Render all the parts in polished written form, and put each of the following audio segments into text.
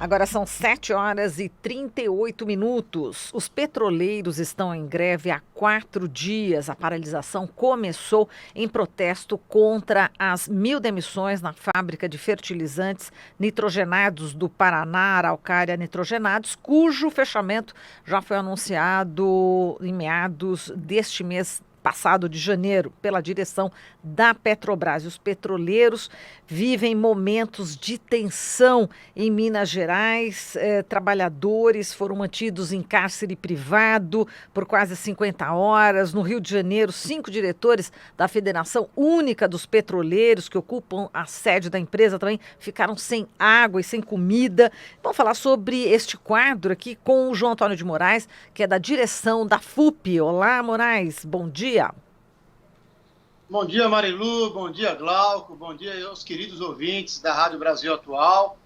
Agora são 7h38. Os petroleiros estão em greve há 4 dias. A paralisação começou em protesto contra as 1.000 demissões na fábrica de fertilizantes nitrogenados do Paraná, Araucária Nitrogenados, cujo fechamento já foi anunciado em meados deste mês passado de janeiro pela direção da Petrobras. Os petroleiros vivem momentos de tensão em Minas Gerais. Trabalhadores foram mantidos em cárcere privado por quase 50 horas. No Rio de Janeiro, 5 diretores da Federação Única dos Petroleiros, que ocupam a sede da empresa, também ficaram sem água e sem comida. Vamos falar sobre este quadro aqui com o João Antônio de Moraes, que é da direção da FUP. Olá, Moraes, bom dia. Bom dia, Marilu, bom dia, Glauco, bom dia aos queridos ouvintes da Rádio Brasil Atual.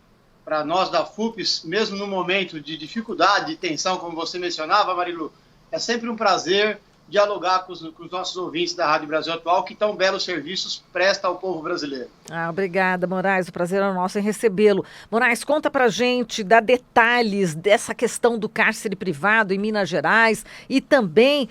Para nós da FUP, mesmo no momento de dificuldade, de tensão, como você mencionava, Marilu, é sempre um prazer dialogar com os nossos ouvintes da Rádio Brasil Atual, que tão belos serviços presta ao povo brasileiro. Obrigada, Moraes. O prazer é nosso em recebê-lo. Moraes, conta pra gente, dá detalhes dessa questão do cárcere privado em Minas Gerais e também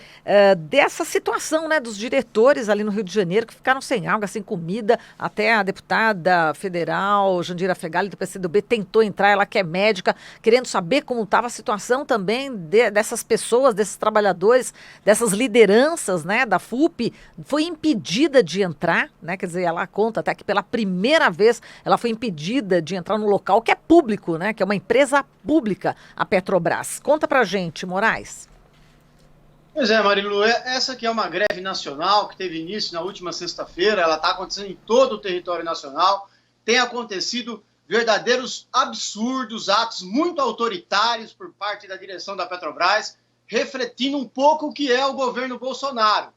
dessa situação, né, dos diretores ali no Rio de Janeiro que ficaram sem água, sem comida. Até a deputada federal, Jandira Fegali, do PCdoB, tentou entrar, ela que é médica, querendo saber como estava a situação também dessas pessoas, desses trabalhadores, dessas lideranças, né, da FUP, foi impedida de entrar, né, quer dizer, ela conta até que pela primeira vez ela foi impedida de entrar no local que é público, né, que é uma empresa pública, a Petrobras. Conta pra gente, Moraes. Pois é, Marilu, essa aqui é uma greve nacional que teve início na última sexta-feira, ela está acontecendo em todo o território nacional, tem acontecido verdadeiros absurdos, atos muito autoritários por parte da direção da Petrobras, refletindo um pouco o que é o governo Bolsonaro.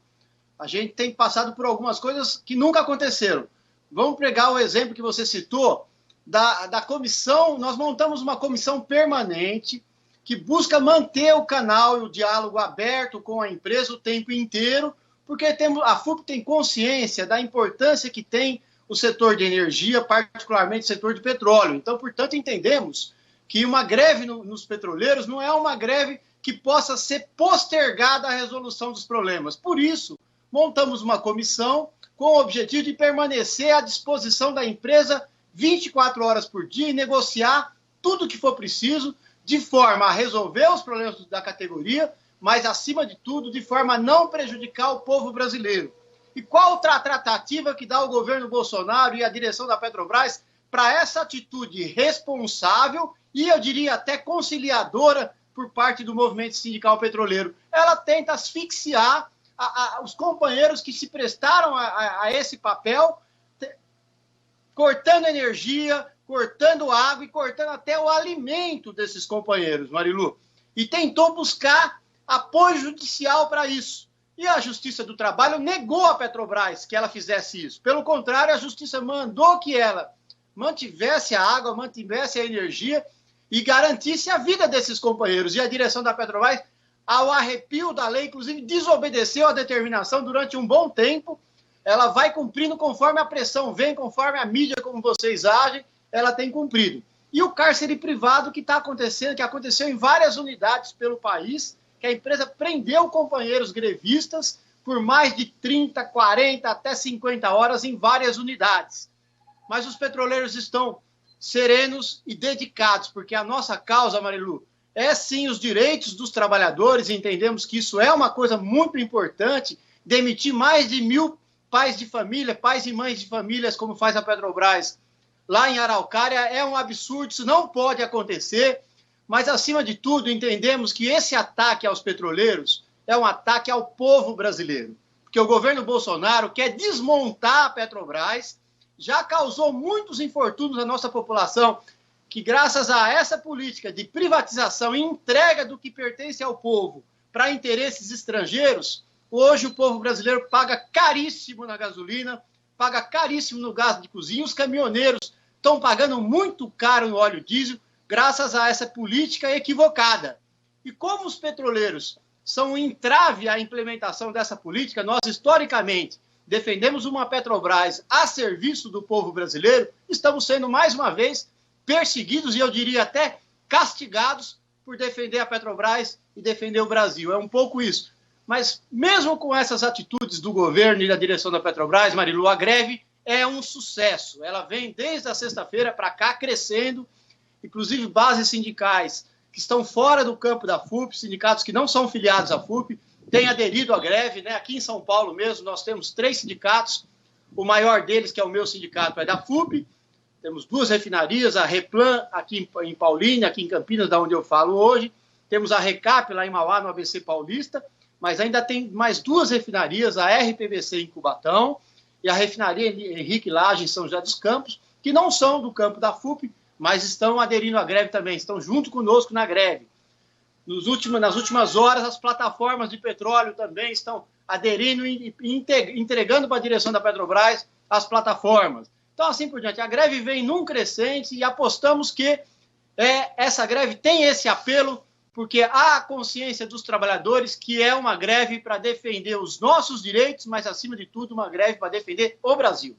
A gente tem passado por algumas coisas que nunca aconteceram. Vamos pegar o exemplo que você citou da comissão. Nós montamos uma comissão permanente que busca manter o canal e o diálogo aberto com a empresa o tempo inteiro, porque a FUP tem consciência da importância que tem o setor de energia, particularmente o setor de petróleo. Então, portanto, entendemos que uma greve nos petroleiros não é uma greve que possa ser postergada a resolução dos problemas. Por isso, montamos uma comissão com o objetivo de permanecer à disposição da empresa 24 horas por dia e negociar tudo o que for preciso, de forma a resolver os problemas da categoria, mas, acima de tudo, de forma a não prejudicar o povo brasileiro. E qual outra tratativa que dá o governo Bolsonaro e a direção da Petrobras para essa atitude responsável e, eu diria, até conciliadora por parte do movimento sindical petroleiro? Ela tenta asfixiar os companheiros que se prestaram a esse papel, cortando energia, cortando água e cortando até o alimento desses companheiros, Marilu. E tentou buscar apoio judicial para isso. E a Justiça do Trabalho negou à Petrobras que ela fizesse isso. Pelo contrário, a Justiça mandou que ela mantivesse a água, mantivesse a energia e garantisse a vida desses companheiros. E a direção da Petrobras, ao arrepio da lei, inclusive desobedeceu a determinação durante um bom tempo. Ela vai cumprindo conforme a pressão vem, conforme a mídia, como vocês agem, ela tem cumprido. E o cárcere privado que está acontecendo, que aconteceu em várias unidades pelo país, que a empresa prendeu companheiros grevistas por mais de 30, 40, até 50 horas em várias unidades. Mas os petroleiros estão serenos e dedicados, porque a nossa causa, Marilu, é sim os direitos dos trabalhadores. Entendemos que isso é uma coisa muito importante. Demitir mais de 1.000 pais de família, pais e mães de famílias, como faz a Petrobras lá em Araucária, é um absurdo, isso não pode acontecer. Mas, acima de tudo, entendemos que esse ataque aos petroleiros é um ataque ao povo brasileiro, porque o governo Bolsonaro quer desmontar a Petrobras, já causou muitos infortúnios à nossa população, que graças a essa política de privatização e entrega do que pertence ao povo para interesses estrangeiros, hoje o povo brasileiro paga caríssimo na gasolina, paga caríssimo no gás de cozinha, os caminhoneiros estão pagando muito caro no óleo diesel, graças a essa política equivocada. E como os petroleiros são um entrave à implementação dessa política, nós, historicamente, defendemos uma Petrobras a serviço do povo brasileiro, estamos sendo, mais uma vez, perseguidos e eu diria até castigados por defender a Petrobras e defender o Brasil. É um pouco isso. Mas mesmo com essas atitudes do governo e da direção da Petrobras, Marilu, a greve é um sucesso. Ela vem desde a sexta-feira para cá crescendo, inclusive bases sindicais que estão fora do campo da FUP, sindicatos que não são filiados à FUP, têm aderido à greve, né? Aqui em São Paulo mesmo nós temos 3 sindicatos, o maior deles, que é o meu sindicato, é da FUP. Temos 2 refinarias, a Replan aqui em Paulínia, aqui em Campinas, da onde eu falo hoje. Temos a Recap lá em Mauá, no ABC Paulista, mas ainda tem mais 2 refinarias, a RPBC em Cubatão e a refinaria Henrique Lage em São José dos Campos, que não são do campo da FUP, mas estão aderindo à greve também, estão junto conosco na greve. Nas últimas horas, as plataformas de petróleo também estão aderindo e entregando para a direção da Petrobras as plataformas. Então, assim por diante, a greve vem num crescente e apostamos que essa greve tem esse apelo, porque há a consciência dos trabalhadores que é uma greve para defender os nossos direitos, mas, acima de tudo, uma greve para defender o Brasil.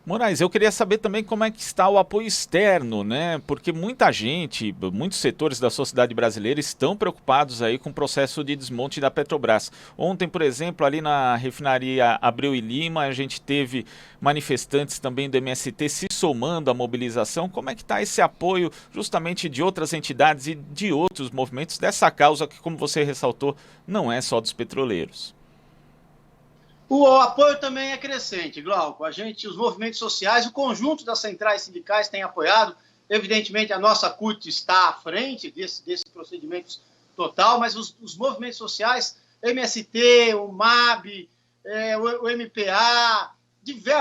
Moraes, eu queria saber também como é que está o apoio externo, né? Porque muita gente, muitos setores da sociedade brasileira estão preocupados aí com o processo de desmonte da Petrobras. Ontem, por exemplo, ali na refinaria Abreu e Lima, a gente teve manifestantes também do MST se somando à mobilização. Como é que está esse apoio justamente de outras entidades e de outros movimentos dessa causa que, como você ressaltou, não é só dos petroleiros? O apoio também é crescente, Glauco. Os movimentos sociais, o conjunto das centrais sindicais tem apoiado. Evidentemente, a nossa CUT está à frente desse procedimento total, mas os movimentos sociais, MST, o MAB, o MPA,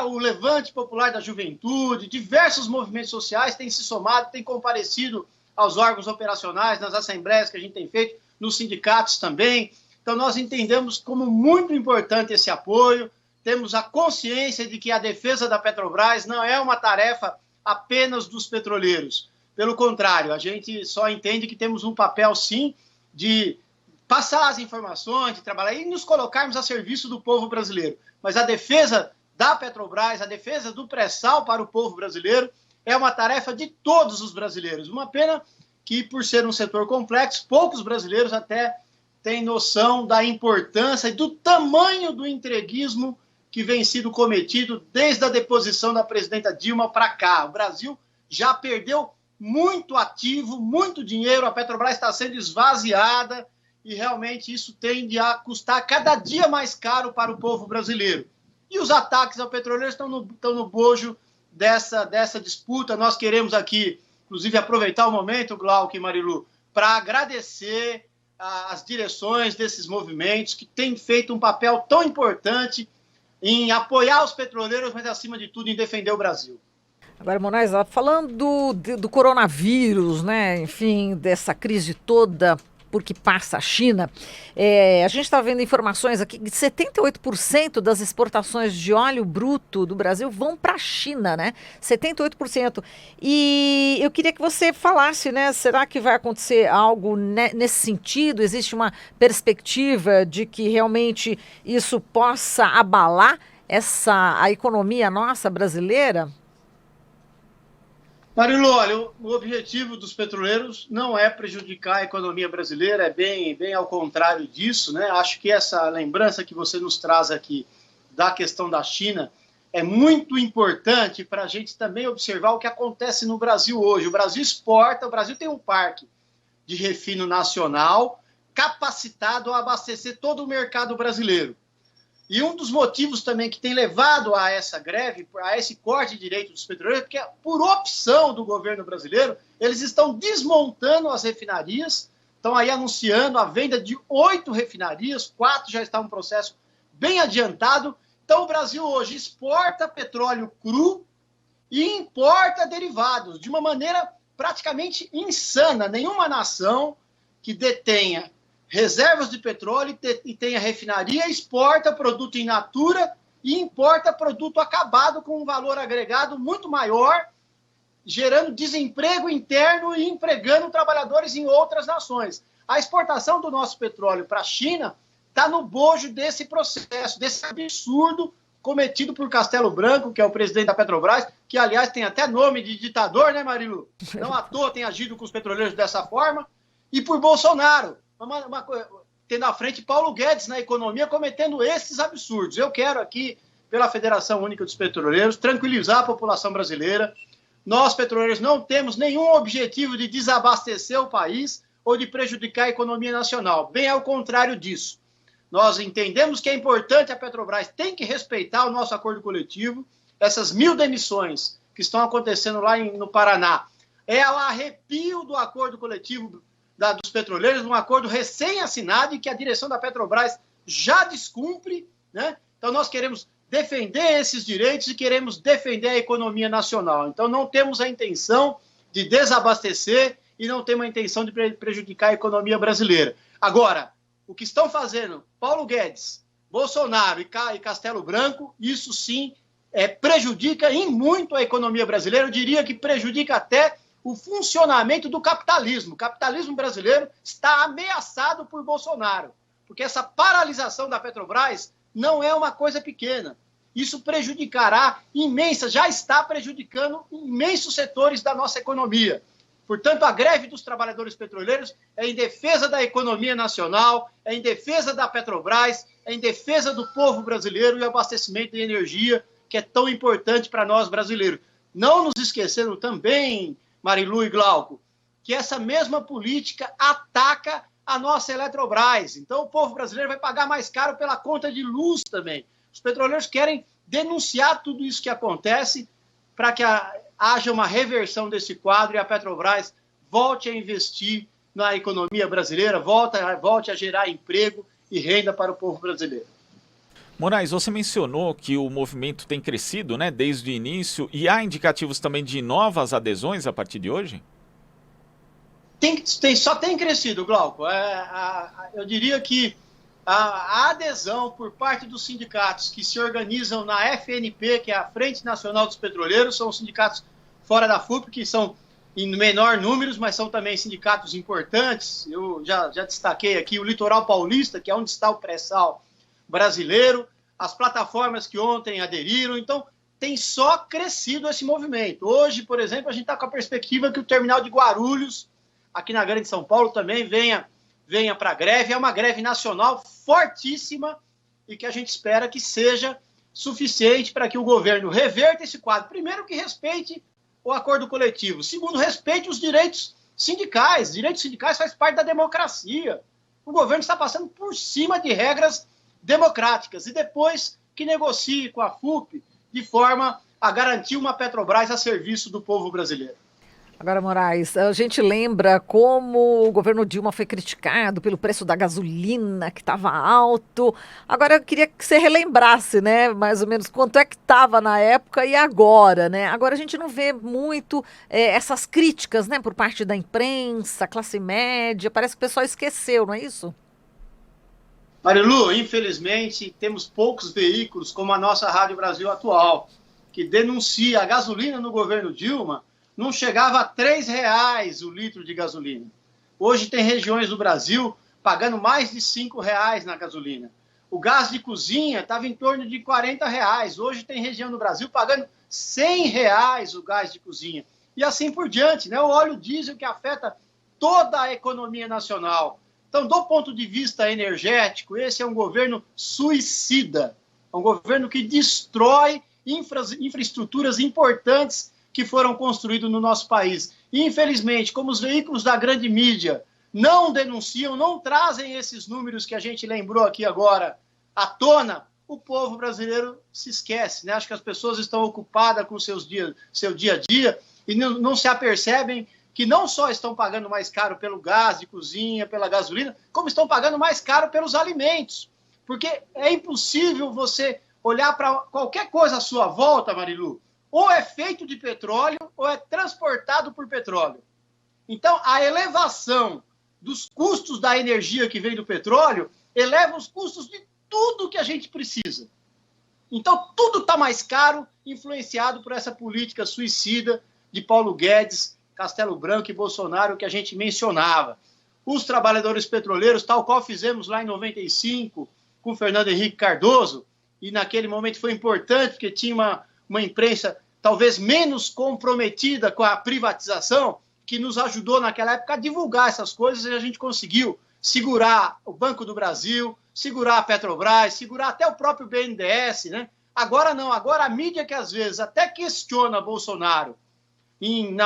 o Levante Popular da Juventude, diversos movimentos sociais têm se somado, têm comparecido aos órgãos operacionais, nas assembleias que a gente tem feito, nos sindicatos também. Então, nós entendemos como muito importante esse apoio, temos a consciência de que a defesa da Petrobras não é uma tarefa apenas dos petroleiros. Pelo contrário, a gente só entende que temos um papel, sim, de passar as informações, de trabalhar e nos colocarmos a serviço do povo brasileiro. Mas a defesa da Petrobras, a defesa do pré-sal para o povo brasileiro é uma tarefa de todos os brasileiros. Uma pena que, por ser um setor complexo, poucos brasileiros até tem noção da importância e do tamanho do entreguismo que vem sido cometido desde a deposição da presidenta Dilma para cá. O Brasil já perdeu muito ativo, muito dinheiro, a Petrobras está sendo esvaziada e realmente isso tende a custar cada dia mais caro para o povo brasileiro. E os ataques ao petroleiro estão no bojo dessa disputa. Nós queremos aqui, inclusive, aproveitar o momento, Glauco e Marilu, para agradecer as direções desses movimentos que têm feito um papel tão importante em apoiar os petroleiros, mas, acima de tudo, em defender o Brasil. Agora, Moraes, falando do coronavírus, né? Enfim, dessa crise toda porque passa a China, a gente está vendo informações aqui que 78% das exportações de óleo bruto do Brasil vão para a China, né? 78%. E eu queria que você falasse, né? Será que vai acontecer algo nesse sentido? Existe uma perspectiva de que realmente isso possa abalar a economia nossa brasileira? Marilu, olha, o objetivo dos petroleiros não é prejudicar a economia brasileira, é bem ao contrário disso, né? Acho que essa lembrança que você nos traz aqui da questão da China é muito importante para a gente também observar o que acontece no Brasil hoje. O Brasil exporta, o Brasil tem um parque de refino nacional capacitado a abastecer todo o mercado brasileiro. E um dos motivos também que tem levado a essa greve, a esse corte de direito dos petroleiros, porque por opção do governo brasileiro, eles estão desmontando as refinarias, estão aí anunciando a venda de 8 refinarias, 4 já está um processo bem adiantado. Então o Brasil hoje exporta petróleo cru e importa derivados de uma maneira praticamente insana. Nenhuma nação que detenha reservas de petróleo e tenha refinaria, exporta produto in natura e importa produto acabado com um valor agregado muito maior, gerando desemprego interno e empregando trabalhadores em outras nações. A exportação do nosso petróleo para a China está no bojo desse processo, desse absurdo cometido por Castelo Branco, que é o presidente da Petrobras, que, aliás, tem até nome de ditador, né, Marilu? Não à toa tem agido com os petroleiros dessa forma. E por Bolsonaro, tendo à frente Paulo Guedes na economia, cometendo esses absurdos. Eu quero aqui, pela Federação Única dos Petroleiros, tranquilizar a população brasileira. Nós, petroleiros, não temos nenhum objetivo de desabastecer o país ou de prejudicar a economia nacional. Bem ao contrário disso. Nós entendemos que é importante, a Petrobras tem que respeitar o nosso acordo coletivo. Essas 1.000 demissões que estão acontecendo lá no Paraná é o arrepio do acordo coletivo dos petroleiros, um acordo recém-assinado e que a direção da Petrobras já descumpre, né? Então nós queremos defender esses direitos e queremos defender a economia nacional. Então não temos a intenção de desabastecer e não temos a intenção de prejudicar a economia brasileira. Agora, o que estão fazendo Paulo Guedes, Bolsonaro e Castelo Branco, isso sim prejudica em muito a economia brasileira. Eu diria que prejudica até o funcionamento do capitalismo. O capitalismo brasileiro está ameaçado por Bolsonaro, porque essa paralisação da Petrobras não é uma coisa pequena. Isso prejudicará já está prejudicando imensos setores da nossa economia. Portanto, a greve dos trabalhadores petroleiros é em defesa da economia nacional, é em defesa da Petrobras, é em defesa do povo brasileiro e o abastecimento de energia, que é tão importante para nós brasileiros. Não nos esquecendo também, Marilu e Glauco, que essa mesma política ataca a nossa Eletrobras. Então, o povo brasileiro vai pagar mais caro pela conta de luz também. Os petroleiros querem denunciar tudo isso que acontece para que haja uma reversão desse quadro e a Petrobras volte a investir na economia brasileira, volte a gerar emprego e renda para o povo brasileiro. Moraes, você mencionou que o movimento tem crescido, né, desde o início, e há indicativos também de novas adesões a partir de hoje? Só tem crescido, Glauco. Eu diria que a adesão por parte dos sindicatos que se organizam na FNP, que é a Frente Nacional dos Petroleiros, são os sindicatos fora da FUP, que são em menor números, mas são também sindicatos importantes. Eu já destaquei aqui o Litoral Paulista, que é onde está o pré-sal brasileiro, as plataformas que ontem aderiram. Então, tem só crescido esse movimento. Hoje, por exemplo, a gente está com a perspectiva que o terminal de Guarulhos, aqui na Grande São Paulo, também venha para a greve. É uma greve nacional fortíssima e que a gente espera que seja suficiente para que o governo reverta esse quadro. Primeiro, que respeite o acordo coletivo. Segundo, respeite os direitos sindicais. Direitos sindicais faz parte da democracia. O governo está passando por cima de regras democráticas. E depois que negocie com a FUP de forma a garantir uma Petrobras a serviço do povo brasileiro. Agora, Moraes, a gente lembra como o governo Dilma foi criticado pelo preço da gasolina, que estava alto. Agora, eu queria que você relembrasse, né, mais ou menos, quanto é que estava na época e agora, né? Agora a gente não vê muito essas críticas, né, por parte da imprensa, classe média. Parece que o pessoal esqueceu, não é isso? Marilu, infelizmente, temos poucos veículos, como a nossa Rádio Brasil Atual, que denuncia a gasolina no governo Dilma. Não chegava a R$3 o litro de gasolina. Hoje tem regiões do Brasil pagando mais de R$5 na gasolina. O gás de cozinha estava em torno de R$40. Hoje tem região do Brasil pagando R$100 o gás de cozinha. E assim por diante, né? O óleo diesel que afeta toda a economia nacional. Então, do ponto de vista energético, esse é um governo suicida. É um governo que destrói infraestruturas importantes que foram construídos no nosso país. E, infelizmente, como os veículos da grande mídia não denunciam, não trazem esses números que a gente lembrou aqui agora à tona, o povo brasileiro se esquece, né? Acho que as pessoas estão ocupadas com seu dia a dia e não se apercebem que não só estão pagando mais caro pelo gás de cozinha, pela gasolina, como estão pagando mais caro pelos alimentos. Porque é impossível você olhar para qualquer coisa à sua volta, Marilu, ou é feito de petróleo ou é transportado por petróleo. Então, a elevação dos custos da energia que vem do petróleo eleva os custos de tudo que a gente precisa. Então, tudo está mais caro, influenciado por essa política suicida de Paulo Guedes, Castelo Branco e Bolsonaro que a gente mencionava. Os trabalhadores petroleiros, tal qual fizemos lá em 95 com Fernando Henrique Cardoso, e naquele momento foi importante, porque tinha uma imprensa talvez menos comprometida com a privatização, que nos ajudou naquela época a divulgar essas coisas, e a gente conseguiu segurar o Banco do Brasil, segurar a Petrobras, segurar até o próprio BNDES, né? Agora não, agora a mídia que às vezes até questiona Bolsonaro em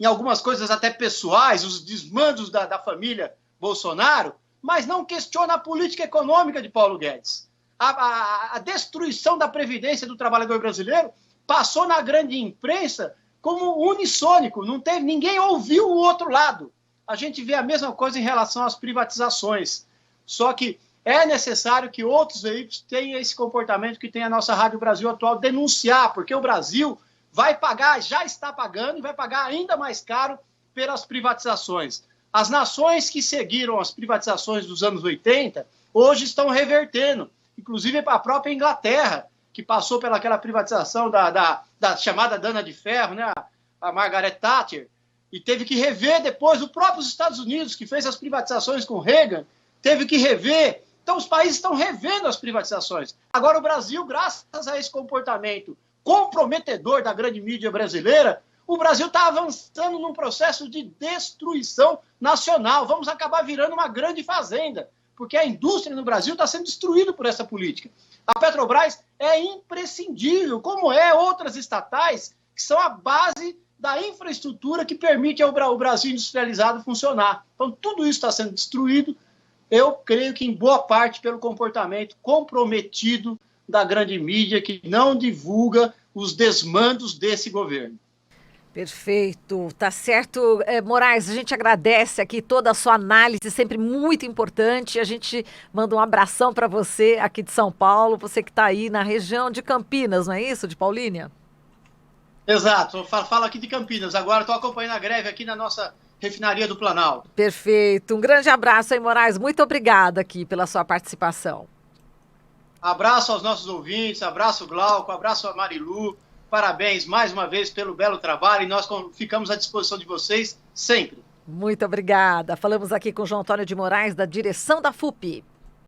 algumas coisas até pessoais, os desmandos da família Bolsonaro, mas não questiona a política econômica de Paulo Guedes. A destruição da Previdência do trabalhador brasileiro passou na grande imprensa como unissônico, ninguém ouviu o outro lado. A gente vê a mesma coisa em relação às privatizações. Só que é necessário que outros veículos tenham esse comportamento que tem a nossa Rádio Brasil Atual, denunciar, porque o Brasil vai pagar, já está pagando e vai pagar ainda mais caro pelas privatizações. As nações que seguiram as privatizações dos anos 80, hoje estão revertendo, inclusive a própria Inglaterra, que passou pelaquela privatização da chamada Dama de Ferro, né, a Margaret Thatcher, e teve que rever depois. O próprio Estados Unidos, que fez as privatizações com Reagan, teve que rever. Então os países estão revendo as privatizações. Agora o Brasil, graças a esse comportamento comprometedor da grande mídia brasileira, o Brasil está avançando num processo de destruição nacional. Vamos acabar virando uma grande fazenda, porque a indústria no Brasil está sendo destruída por essa política. A Petrobras é imprescindível, como outras estatais, que são a base da infraestrutura que permite ao Brasil industrializado funcionar. Então, tudo isso está sendo destruído, eu creio que em boa parte pelo comportamento comprometido da grande mídia, que não divulga os desmandos desse governo. Perfeito, tá certo. Moraes, a gente agradece aqui toda a sua análise, sempre muito importante. A gente manda um abração para você aqui de São Paulo, você que está aí na região de Campinas, não é isso, de Paulínia? Exato, eu falo aqui de Campinas, agora estou acompanhando a greve aqui na nossa refinaria do Planalto. Perfeito, um grande abraço aí, Moraes, muito obrigada aqui pela sua participação. Abraço aos nossos ouvintes, abraço Glauco, abraço a Marilu. Parabéns mais uma vez pelo belo trabalho e nós ficamos à disposição de vocês sempre. Muito obrigada. Falamos aqui com o João Antônio de Moraes, da direção da FUP.